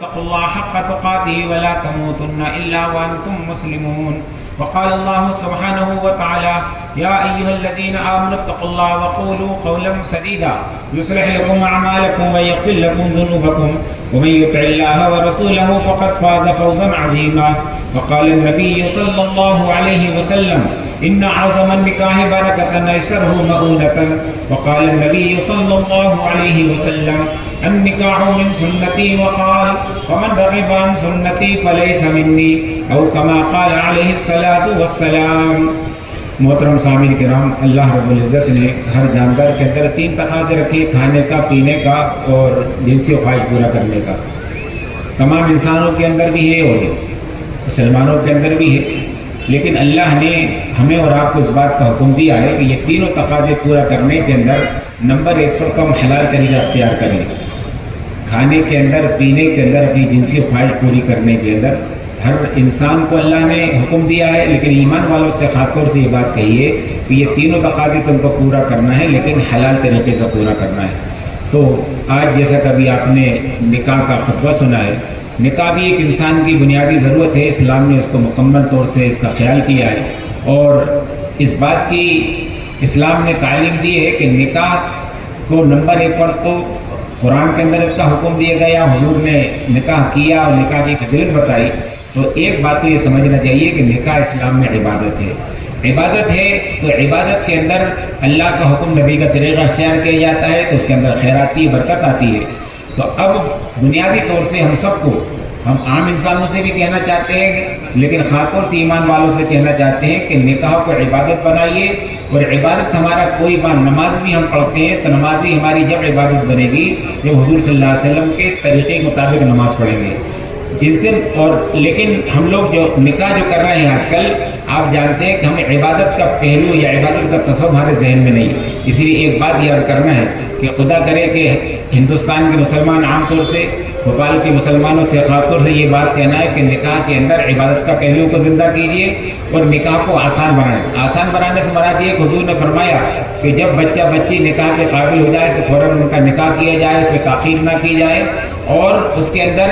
اتقوا الله حق تقاته ولا تموتن إلا وأنتم مسلمون. وقال الله سبحانه وتعالى: يا أيها الذين آمنوا اتقوا الله وقولوا قولا سديدا يصلح لكم أعمالكم ويغفر لكم ذنوبكم ومن يطع الله ورسوله فقد فاز فوزا عظيما. وقال النبي صلى الله عليه وسلم: إن أعظم النكاح بركة أيسره مؤونة. وقال النبي صلى الله عليه وسلم: النکاح من سنتی وقال ومن رغب عن سنتی فلیس منی او کما قال علیہ الصلاۃ والسلام. محترم سامعین کرام، اللہ رب العزت نے ہر جاندار کے اندر 3 تقاضے رکھے: کھانے کا، پینے کا اور جنسی خواہش پورا کرنے کا. تمام انسانوں کے اندر بھی ہے اور مسلمانوں کے اندر بھی ہے، لیکن اللہ نے ہمیں اور آپ کو اس بات کا حکم دیا ہے کہ یہ تینوں تقاضے پورا کرنے کے اندر نمبر 1 پر کم حلال طریقہ اختیار کریں. کھانے کے اندر، پینے کے اندر، اپنی جنسی خواہش پوری کرنے کے اندر ہر انسان کو اللہ نے حکم دیا ہے، لیکن ایمان والوں سے خاص طور سے یہ بات کہی ہے کہ یہ تینوں تقاضے تم کو پورا کرنا ہے، لیکن حلال طریقے سے پورا کرنا ہے. تو آج جیسا کبھی آپ نے نکاح کا خطبہ سنا ہے، نکاح بھی ایک انسان کی بنیادی ضرورت ہے. اسلام نے اس کو مکمل طور سے اس کا خیال کیا ہے اور اس بات کی اسلام نے تعلیم دی ہے کہ نکاح کو نمبر 1 پر تو قرآن کے اندر اس کا حکم دیا گیا، حضور نے نکاح کیا اور نکاح کی فضیلت بتائی. تو ایک بات تو یہ سمجھنا چاہیے کہ نکاح اسلام میں عبادت ہے. عبادت ہے تو عبادت کے اندر اللہ کا حکم، نبی کا طریقہ اختیار کیا جاتا ہے تو اس کے اندر خیر آتی ہے، برکت آتی ہے. تو اب بنیادی طور سے ہم سب کو، ہم عام انسانوں سے بھی کہنا چاہتے ہیں لیکن خاص طور سے ایمان والوں سے کہنا چاہتے ہیں کہ نکاح کو عبادت بنائیے. اور عبادت ہمارا کوئی بات، نماز بھی ہم پڑھتے ہیں تو نماز بھی ہماری جب عبادت بنے گی جب حضور صلی اللہ علیہ وسلم کے طریقے کے مطابق نماز پڑھیں گے جس دن. اور لیکن ہم لوگ جو نکاح جو کر رہے ہیں آج کل، آپ جانتے ہیں کہ ہمیں عبادت کا پہلو یا عبادت کا تصور ہمارے ذہن میں نہیں. اسی لیے ایک بات یاد کرنا ہے کہ خدا کرے کہ ہندوستان کے مسلمان، عام طور سے بھوپال کے مسلمانوں سے خاص طور سے یہ بات کہنا ہے کہ نکاح کے اندر عبادت کا پہلو کو زندہ کیجیے اور نکاح کو آسان بنائیں. آسان بنانے سے مراد یہ کہ حضور نے فرمایا کہ جب بچہ بچی نکاح کے قابل ہو جائے تو فوراً ان کا نکاح کیا جائے، اس میں تاخیر نہ کی جائے. اور اس کے اندر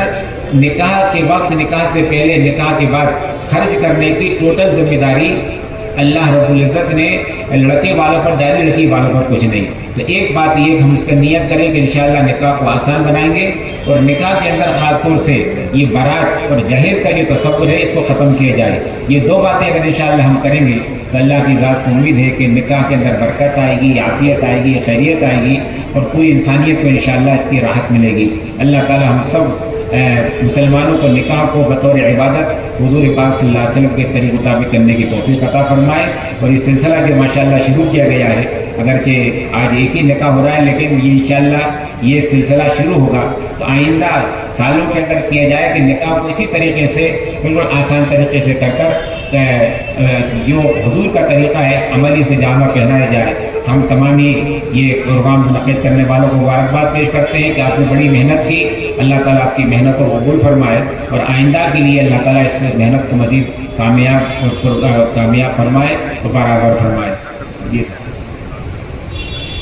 نکاح کے وقت، نکاح سے پہلے، نکاح کے بعد خرچ کرنے کی ٹوٹل ذمہ داری اللہ رب العزت نے لڑکے والوں پر ڈالی، لڑکی والوں پر کچھ نہیں. تو ایک بات یہ کہ ہم اس کا نیت کریں کہ انشاءاللہ نکاح کو آسان بنائیں گے اور نکاح کے اندر خاص طور سے یہ بارات اور جہیز کا جو تصور ہے اس کو ختم کیا جائے. یہ 2 باتیں اگر انشاءاللہ ہم کریں گے تو اللہ کی ذات سے امید ہے کہ نکاح کے اندر برکت آئے گی، عافیت آئے گی، خیریت آئے گی اور پوری انسانیت کو انشاءاللہ اس کی راحت ملے گی. اللہ تعالی ہم سب مسلمانوں کو نکاح کو بطور عبادت حضور پاک صلی اللہ علیہ وسلم کے طریقے مطابق کرنے کی توفیق عطا فرمائے. اور یہ سلسلہ جو ماشاءاللہ شروع کیا گیا ہے، اگرچہ آج ایک ہی نکاح ہو رہا ہے لیکن یہ انشاءاللہ یہ سلسلہ شروع ہوگا تو آئندہ سالوں کے اندر کیا جائے کہ نکاح کو اسی طریقے سے بالکل آسان طریقے سے کر جو حضور کا طریقہ ہے عملی اس میں جامہ پہنایا جائے. ہم تمام یہ پروگرام منعقد کرنے والوں کو مبارکباد پیش کرتے ہیں کہ آپ نے بڑی محنت کی. اللہ تعالیٰ آپ کی محنت کو قبول فرمائے اور آئندہ کے لیے اللہ تعالیٰ اس محنت کو مزید کامیاب فرمائے اور برابر فرمائے.